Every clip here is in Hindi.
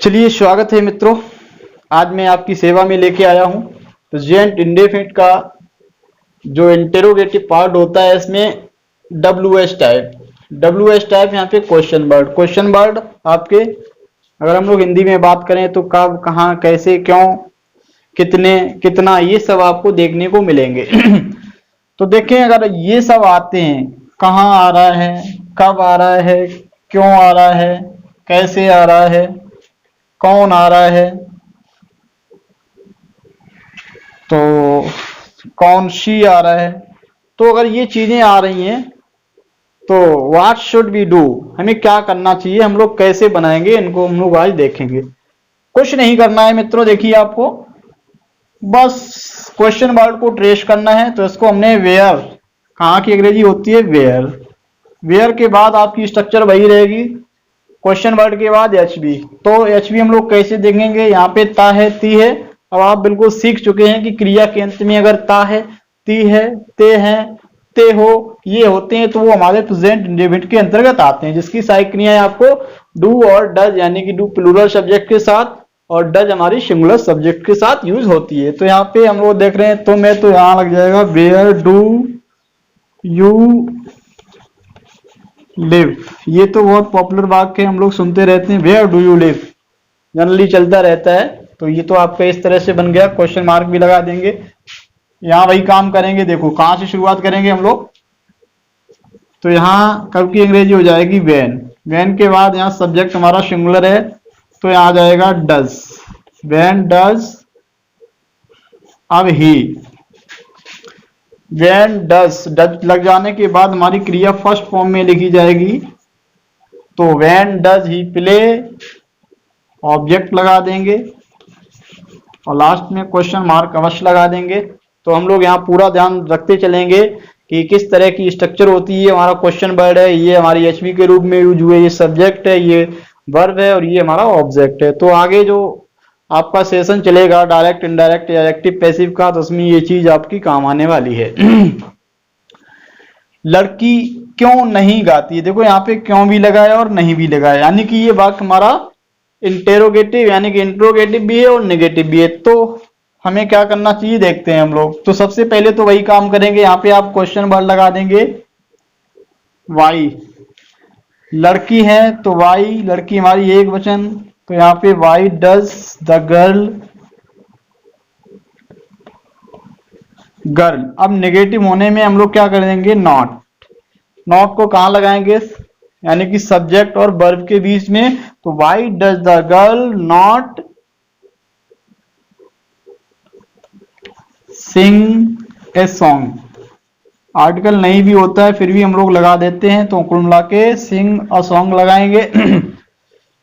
चलिए स्वागत है मित्रों। आज मैं आपकी सेवा में लेके आया हूं प्रेजेंट इंडेफिनिट का जो इंटेरोगेटिव पार्ट होता है इसमें डब्ल्यू एस टाइप यहाँ पे क्वेश्चन वर्ड आपके अगर हम लोग हिंदी में बात करें तो कब कहाँ कैसे क्यों कितने कितना ये सब आपको देखने को मिलेंगे। तो देखें अगर ये सब आते हैं कहाँ आ रहा है कब आ रहा है क्यों आ रहा है कैसे आ रहा है कौन आ रहा है तो कौन सी आ रहा है, तो अगर ये चीजें आ रही हैं तो व्हाट शुड वी डू, हमें क्या करना चाहिए, हम लोग कैसे बनाएंगे इनको हम लोग आज देखेंगे। कुछ नहीं करना है मित्रों, देखिए आपको बस क्वेश्चन वर्ड को ट्रेस करना है। तो इसको हमने वेयर, कहाँ की अंग्रेजी होती है वेयर, वेयर के बाद आपकी स्ट्रक्चर वही रहेगी क्वेश्चन वर्ड के बाद एच बी। तो एच बी हम लोग कैसे देखेंगे, यहाँ पे ता है ती है। अब आप बिल्कुल सीख चुके हैं कि क्रिया के अंत में अगर ता है ती है ते हैं ते हो ये होते हैं तो वो हमारे प्रेजेंट इंडेफिनिट के अंतर्गत आते हैं, जिसकी सारी क्रियाएं आपको डू और डज यानी कि डू प्लूरल सब्जेक्ट के साथ और डज हमारी सिंगुलर सब्जेक्ट के साथ यूज होती है। तो यहाँ पे हम लोग देख रहे हैं तो मैं तो यहाँ लग जाएगा वेयर डू यू लिव। ये तो बहुत पॉपुलर वाक्य हम लोग सुनते रहते हैं, where do you live generally चलता रहता है। तो ये तो आपका इस तरह से बन गया, क्वेश्चन मार्क भी लगा देंगे। यहाँ वही काम करेंगे, देखो कहाँ से शुरुआत करेंगे हम लोग। तो यहाँ कब की अंग्रेजी हो जाएगी वेन, वेन के बाद यहाँ सब्जेक्ट हमारा सिंगुलर है तो यहाँ आ जाएगा डज, वेन डज। अब ही वेन डज, डज लग जाने के बाद हमारी क्रिया फर्स्ट फॉर्म में लिखी जाएगी। तो when does he play, object लगा देंगे और लास्ट में क्वेश्चन मार्क अवश्य लगा देंगे। तो हम लोग यहाँ पूरा ध्यान रखते चलेंगे कि किस तरह की स्ट्रक्चर होती है। हमारा क्वेश्चन वर्ड है, ये हमारी एचवी के रूप में यूज हुए, ये सब्जेक्ट है, ये वर्ब है और ये हमारा ऑब्जेक्ट है। तो आगे जो आपका सेशन चलेगा डायरेक्ट इनडायरेक्ट या एक्टिव पैसिव का, तो उसमें ये चीज आपकी काम आने वाली है। लड़की क्यों नहीं गाती, देखो यहाँ पे क्यों भी लगाया और नहीं भी लगाया, यानी कि ये वाक्य हमारा इंटेरोगेटिव यानी कि इंट्रोगेटिव भी है और नेगेटिव भी है। तो हमें क्या करना चाहिए देखते हैं हम लोग। तो सबसे पहले तो वही काम करेंगे, यहाँ पे आप क्वेश्चन वर्ड लगा देंगे वाई। लड़की है तो वाई, लड़की हमारी एक वचन, तो यहाँ पे Y does the girl girl. अब नेगेटिव होने में हम लोग क्या करेंगे नॉट, नॉट को कहाँ लगाएंगे यानी कि सब्जेक्ट और वर्ब के बीच में। तो why does the girl not sing a song, article नहीं भी होता है फिर भी हम लोग लगा देते हैं, तो कुल मिला के सिंग अ सॉन्ग लगाएंगे।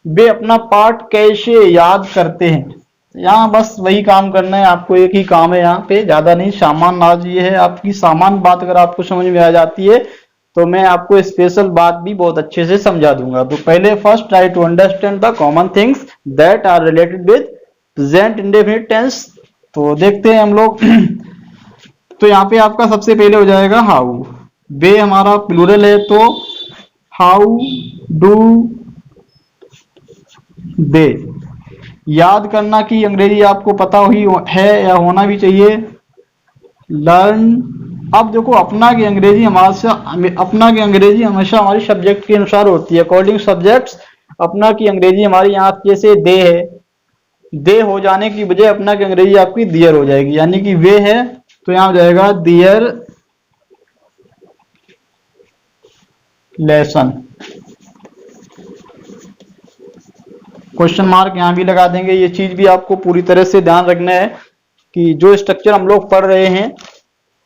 वे अपना पाठ कैसे याद करते हैं, यहाँ बस वही काम करना है आपको, एक ही काम है यहाँ पे, ज्यादा नहीं। सामान आज ये है आपकी सामान बात अगर आपको समझ में आ जाती है तो मैं आपको स्पेशल बात भी बहुत अच्छे से समझा दूंगा। तो पहले first try to understand the common things that are related with present indefinite tense. तो देखते हैं हम लोग। तो यहाँ पे आपका सबसे पहले हो जाएगा हाउ, वे हमारा प्लूरल है तो हाउ डू दे। याद करना की अंग्रेजी आपको पता ही है या होना भी चाहिए, लर्न। अब देखो अपना की अंग्रेजी हमेशा हमारी सब्जेक्ट के अनुसार होती है, अकॉर्डिंग सब्जेक्ट्स। अपना की अंग्रेजी हमारी यहाँ जैसे दे है, दे हो जाने की बजाय अपना की अंग्रेजी आपकी दियर हो जाएगी, यानी कि वे है तो यहाँ हो जाएगा दियर लेसन। क्वेश्चन मार्क यहाँ भी लगा देंगे। ये चीज भी आपको पूरी तरह से ध्यान रखना है कि जो स्ट्रक्चर हम लोग पढ़ रहे हैं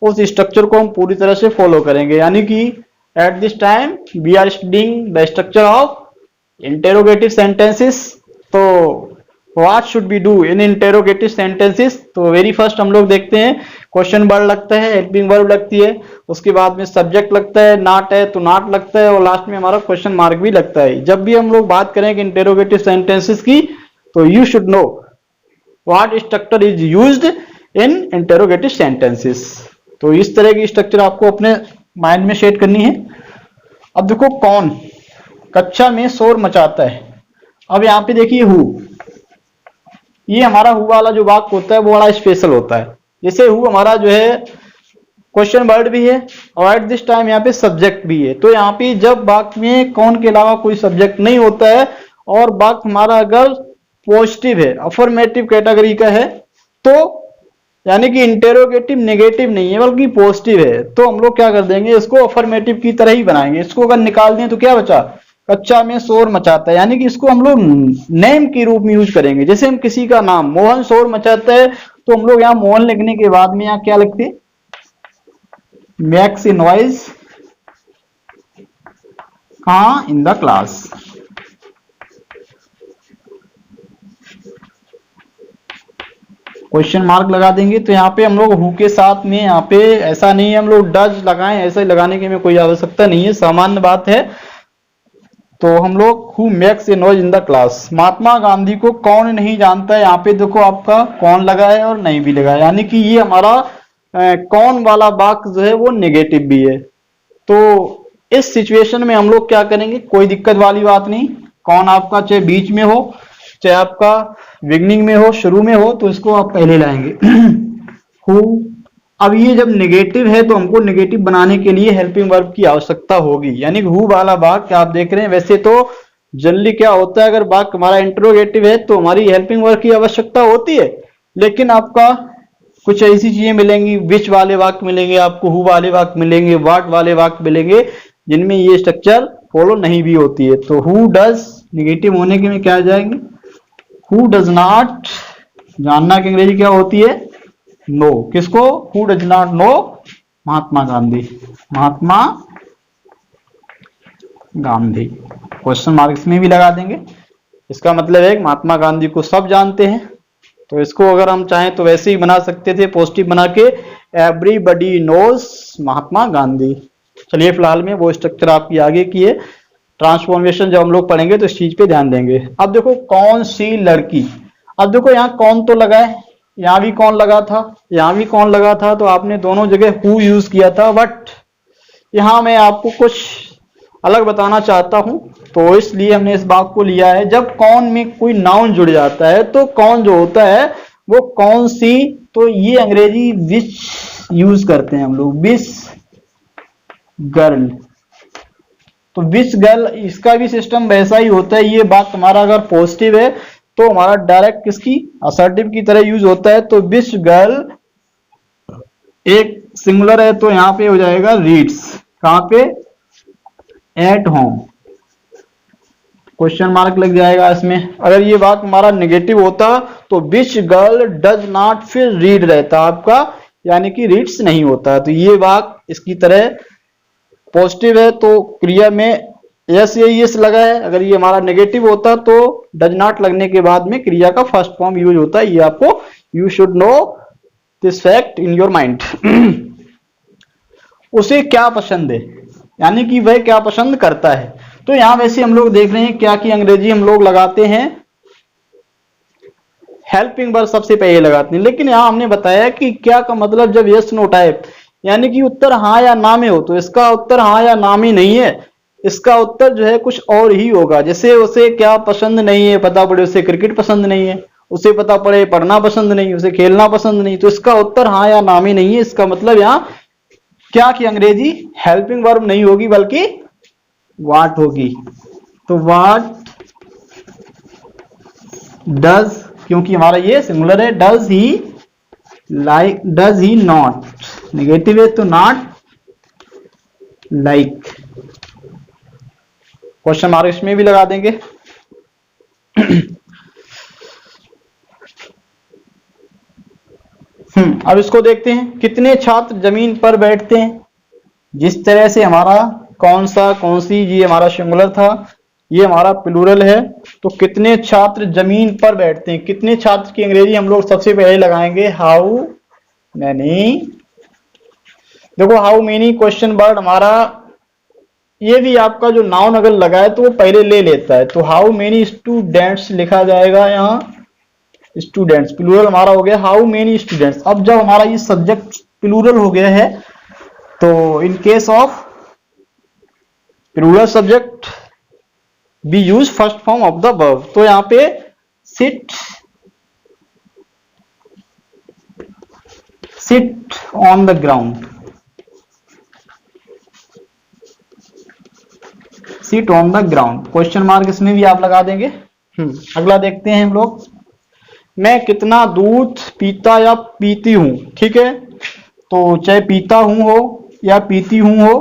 उस स्ट्रक्चर को हम पूरी तरह से फॉलो करेंगे, यानी कि at this time we are studying the structure of interrogative sentences. तो what should be do in interrogative sentences. तो वेरी फर्स्ट हम लोग देखते हैं क्वेश्चन वर्ड लगता है, हेल्पिंग वर्ब लगती है, उसके बाद में सब्जेक्ट लगता है, नॉट है तो नॉट लगता है और लास्ट में हमारा क्वेश्चन मार्क भी लगता है। जब भी हम लोग बात करेंगे इंटेरोगेटिव सेंटेंसेस की तो you should know what structure is used in interrogative sentences. तो इस तरह की स्ट्रक्चर आपको अपने माइंड में सेट करनी है। अब देखो कौन कक्षा में शोर मचाता है। अब यहाँ पे देखिए हु, ये हमारा हु वाला जो वाक्य होता है वो बड़ा स्पेशल होता है। जैसे हु हमारा जो है क्वेश्चन वर्ड भी है और एट दिस टाइम यहाँ पे सब्जेक्ट भी है। तो यहाँ पे जब वाक्य में कौन के अलावा कोई सब्जेक्ट नहीं होता है और वाक्य हमारा अगर पॉजिटिव है, अफर्मेटिव कैटेगरी का है, तो यानी कि इंटेरोगेटिव नेगेटिव नहीं है बल्कि पॉजिटिव है, तो हम लोग क्या कर देंगे, इसको अफर्मेटिव की तरह ही बनाएंगे। इसको अगर निकाल दें तो क्या बचा, कच्चा में शोर मचाता है, यानी कि इसको हम लोग नेम के रूप में यूज करेंगे। जैसे हम किसी का नाम मोहन शोर मचाता है, तो हम लोग यहाँ मोहन लिखने के बाद में यहाँ क्या लिखते, मेक्स ए नॉइज कहाँ, इन द क्लास। क्वेश्चन मार्क लगा देंगे। तो यहाँ पे हम लोग हु के साथ में यहाँ पे ऐसा नहीं है हम लोग डज लगाएं, ऐसा ही लगाने की हमें कोई आवश्यकता नहीं है, सामान्य बात है। तो हम लोग who makes a noise in the class. Mahatma Gandhi को कौन नहीं जानता है, यहाँ पे देखो आपका कौन लगा है और नहीं भी लगा है, यानी कि ये हमारा कौन वाला वाक्य जो है वो नेगेटिव भी है। तो इस सिचुएशन में हम लोग क्या करेंगे, कोई दिक्कत वाली बात नहीं, कौन आपका चाहे बीच में हो चाहे आपका बिगनिंग में हो, शुरू में हो, तो इसको आप पहले लाएंगे हु। अब ये जब नेगेटिव है तो हमको नेगेटिव बनाने के लिए हेल्पिंग वर्ब की आवश्यकता होगी, यानी हु वाला वाक्य आप देख रहे हैं। वैसे तो जनरली क्या होता है, अगर वाक्य हमारा इंटरोगेटिव है तो हमारी हेल्पिंग वर्ब की आवश्यकता होती है, लेकिन आपका कुछ ऐसी चीजें मिलेंगी, विच वाले वाक्य मिलेंगे आपको, हु वाले वाक्य मिलेंगे, व्हाट वाले वाक्य मिलेंगे, जिनमें ये स्ट्रक्चर फॉलो नहीं भी होती है। तो हु डज नेगेटिव होने के में क्या आ जाएंगे, हु डज नॉट, जानना की अंग्रेजी क्या होती है, नो। किसको, who does not know Mahatma Gandhi, Mahatma Gandhi. Question mark इसमें भी लगा देंगे, इसका मतलब है महात्मा गांधी को सब जानते हैं। तो इसको अगर हम चाहें तो वैसे ही बना सकते थे, पॉजिटिव बना के, एवरीबडी नोज महात्मा गांधी। चलिए फिलहाल में वो स्ट्रक्चर आपकी आगे की है, ट्रांसफॉर्मेशन जब हम लोग पढ़ेंगे तो इस चीज पे ध्यान देंगे। अब देखो कौन सी लड़की, अब देखो यहाँ कौन तो लगा है, यहाँ भी कौन लगा था, यहाँ भी कौन लगा था, तो आपने दोनों जगह हु यूज किया था। बट यहाँ मैं आपको कुछ अलग बताना चाहता हूं, तो इसलिए हमने इस बात को लिया है, जब कौन में कोई नाउन जुड़ जाता है तो कौन जो होता है वो कौन सी, तो ये अंग्रेजी विच यूज करते हैं हम लोग, विच गर्ल। तो विच गर्ल, इसका भी सिस्टम वैसा ही होता है। ये बात हमारा अगर पॉजिटिव है तो हमारा डायरेक्ट किसकी, असर्टिव की तरह यूज होता है। तो विच गर्ल एक सिंगुलर है तो यहाँ पे हो जाएगा रीड्स, कहां पे, एट होम, क्वेश्चन मार्क लग जाएगा इसमें। अगर ये बात हमारा नेगेटिव होता तो विच गर्ल डज नॉट फिर रीड रहता आपका, यानी कि रीड्स नहीं होता। तो ये वाक्य इसकी तरह पॉजिटिव है तो क्रिया में यस या यस लगा है। अगर ये हमारा नेगेटिव होता तो डज नॉट लगने के बाद में क्रिया का फर्स्ट फॉर्म यूज होता है। ये आपको, you should know this fact in your mind. उसे क्या पसंद है, यानी कि वह क्या पसंद करता है। तो यहां वैसे हम लोग देख रहे हैं क्या कि अंग्रेजी हम लोग लगाते हैं हेल्पिंग वर्ब सबसे पहले लगाते हैं, लेकिन यहां हमने बताया कि क्या का मतलब जब यस नो टाइप, यानी कि उत्तर हाँ या ना में हो, तो इसका उत्तर हाँ या ना में नहीं है, इसका उत्तर जो है कुछ और ही होगा। जैसे उसे क्या पसंद नहीं है, पता पड़े उसे क्रिकेट पसंद नहीं है, उसे पता पड़े पढ़ना पसंद नहीं, उसे खेलना पसंद नहीं, तो इसका उत्तर हाँ या ना में नहीं है। इसका मतलब यहाँ क्या कि अंग्रेजी हेल्पिंग वर्ब नहीं होगी बल्कि व्हाट होगी। तो व्हाट डज, क्योंकि हमारा ये सिंगुलर है, does he like, does he not, negative है तो नॉट लाइक, क्वेश्चन मार्क इसमें भी लगा देंगे। अब इसको देखते हैं, कितने छात्र जमीन पर बैठते हैं। जिस तरह से हमारा कौन सा कौन सी, ये हमारा सिंगुलर था, ये हमारा प्लूरल है, तो कितने छात्र जमीन पर बैठते हैं। कितने छात्र की अंग्रेजी हम लोग सबसे पहले लगाएंगे, हाउ मैनी। देखो हाउ मेनी क्वेश्चन वर्ड हमारा, ये भी आपका जो नाउन अगर लगा है तो वो पहले ले लेता है। तो हाउ मेनी स्टूडेंट्स लिखा जाएगा यहाँ, स्टूडेंट्स प्लूरल हमारा हो गया, हाउ मेनी स्टूडेंट्स। अब जब हमारा ये सब्जेक्ट प्लूरल हो गया है तो in case of plural subject we use first form of the verb. तो यहाँ पे sit sit on the ground, sit on the ground, question mark इसमें भी आप लगा देंगे। अगला देखते हैं हम लोग, मैं कितना दूध पीता या पीती हूं, ठीक है, तो चाहे पीता हूं हो या पीती हूं हो,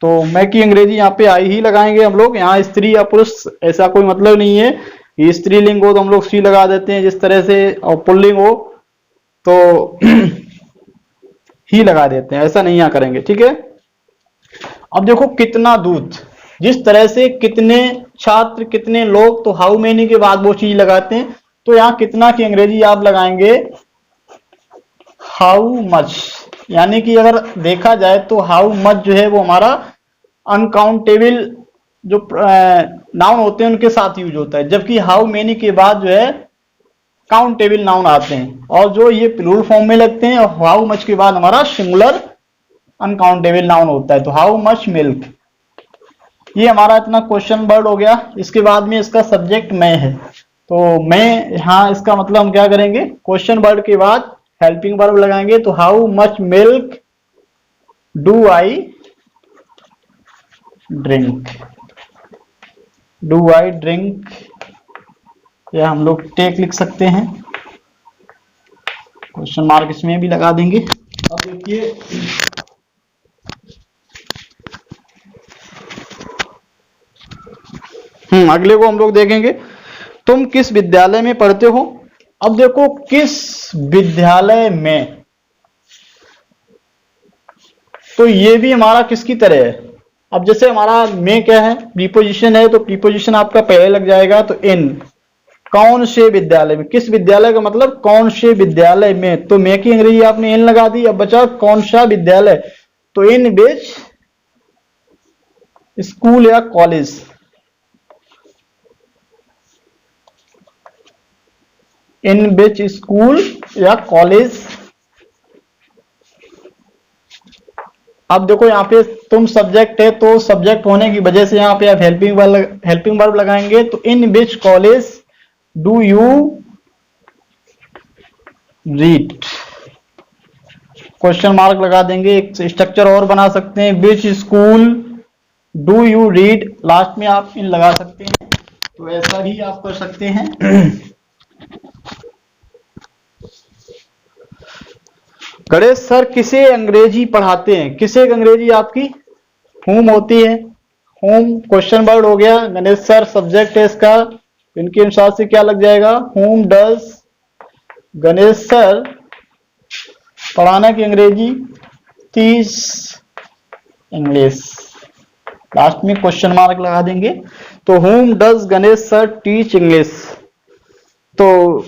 तो मैं की अंग्रेजी यहाँ पे आई ही लगाएंगे हम लोग। यहाँ स्त्री या पुरुष ऐसा कोई मतलब नहीं है, ये स्त्रीलिंग हो तो हम लोग सी लगा देते हैं जिस तरह से, और पुल्लिंग हो तो ही लगा देते हैं, ऐसा नहीं यहाँ करेंगे, ठीक है। अब देखो कितना दूध, जिस तरह से कितने छात्र, कितने लोग, तो हाउ मेनी के बाद वो चीज लगाते हैं, तो यहाँ कितना की अंग्रेजी आप लगाएंगे हाउ मच, यानी कि अगर देखा जाए तो हाउ मच जो है वो हमारा अनकाउंटेबल जो नाउन होते हैं उनके साथ यूज होता है, जबकि हाउ मेनी के बाद जो है काउंटेबल नाउन आते हैं, और जो ये प्लूरल फॉर्म में लगते हैं, और हाउ मच के बाद हमारा सिंगुलर अनकाउंटेबल नाउन होता है। तो हाउ मच मिल्क, ये हमारा इतना क्वेश्चन वर्ड हो गया। इसके बाद में इसका सब्जेक्ट मैं है, तो मैं यहाँ इसका मतलब हम क्या करेंगे, क्वेश्चन वर्ड के बाद हेल्पिंग वर्ब लगाएंगे, तो how much milk do I drink, do I drink, या हम लोग टेक लिख सकते हैं, क्वेश्चन मार्क इसमें भी लगा देंगे। अब देखिए अगले को हम लोग देखेंगे, तुम किस विद्यालय में पढ़ते हो। अब देखो किस विद्यालय में, तो ये भी हमारा किसकी तरह है। अब जैसे हमारा में क्या है, प्रीपोजिशन है, तो प्रीपोजिशन आपका पहले लग जाएगा, तो इन, कौन से विद्यालय में, किस विद्यालय का मतलब कौन से विद्यालय में, तो मैं की अंग्रेजी आपने इन लगा दी। अब बचा कौन सा विद्यालय, तो इन विच स्कूल या कॉलेज, इन विच स्कूल या कॉलेज। अब देखो यहाँ पे तुम सब्जेक्ट है, तो सब्जेक्ट होने की वजह से यहाँ पे आप हेल्पिंग वर्ब लगाएंगे, तो in which college do you read, question mark लगा देंगे। एक स्ट्रक्चर और बना सकते हैं, which school do you read, last में आप इन लगा सकते हैं, तो ऐसा भी आप कर सकते हैं। गणेश सर किसे अंग्रेजी पढ़ाते हैं, किसे अंग्रेजी आपकी होम होती है, होम क्वेश्चन वर्ड हो गया, गणेश सर सब्जेक्ट है इसका, इनके अनुसार से क्या लग जाएगा, होम डज गणेश सर पढ़ाना की अंग्रेजी टीच इंग्लिश, लास्ट में क्वेश्चन मार्क लगा देंगे, तो home does Ganesh sir teach English. तो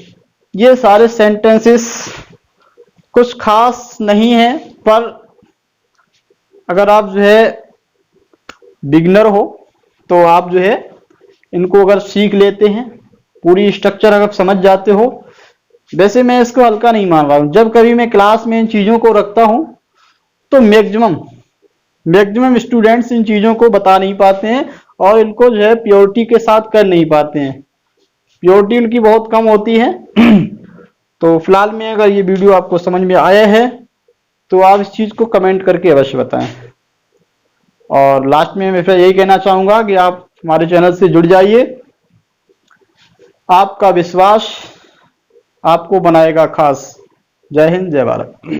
ये सारे सेंटेंसेस कुछ खास नहीं है, पर अगर आप जो है बिगनर हो तो आप जो है इनको अगर सीख लेते हैं, पूरी स्ट्रक्चर अगर समझ जाते हो, वैसे मैं इसको हल्का नहीं मान रहा हूं। जब कभी मैं क्लास में इन चीजों को रखता हूं तो मैक्सिमम स्टूडेंट्स इन चीजों को बता नहीं पाते हैं, और इनको जो है प्योरिटी के साथ कर नहीं पाते हैं, प्योरिटी उनकी बहुत कम होती है। तो फिलहाल में अगर ये वीडियो आपको समझ में आया है तो आप इस चीज को कमेंट करके अवश्य बताएं। और लास्ट में मैं फिर यही कहना चाहूंगा कि आप हमारे चैनल से जुड़ जाइए, आपका विश्वास आपको बनाएगा खास। जय हिंद, जय भारत।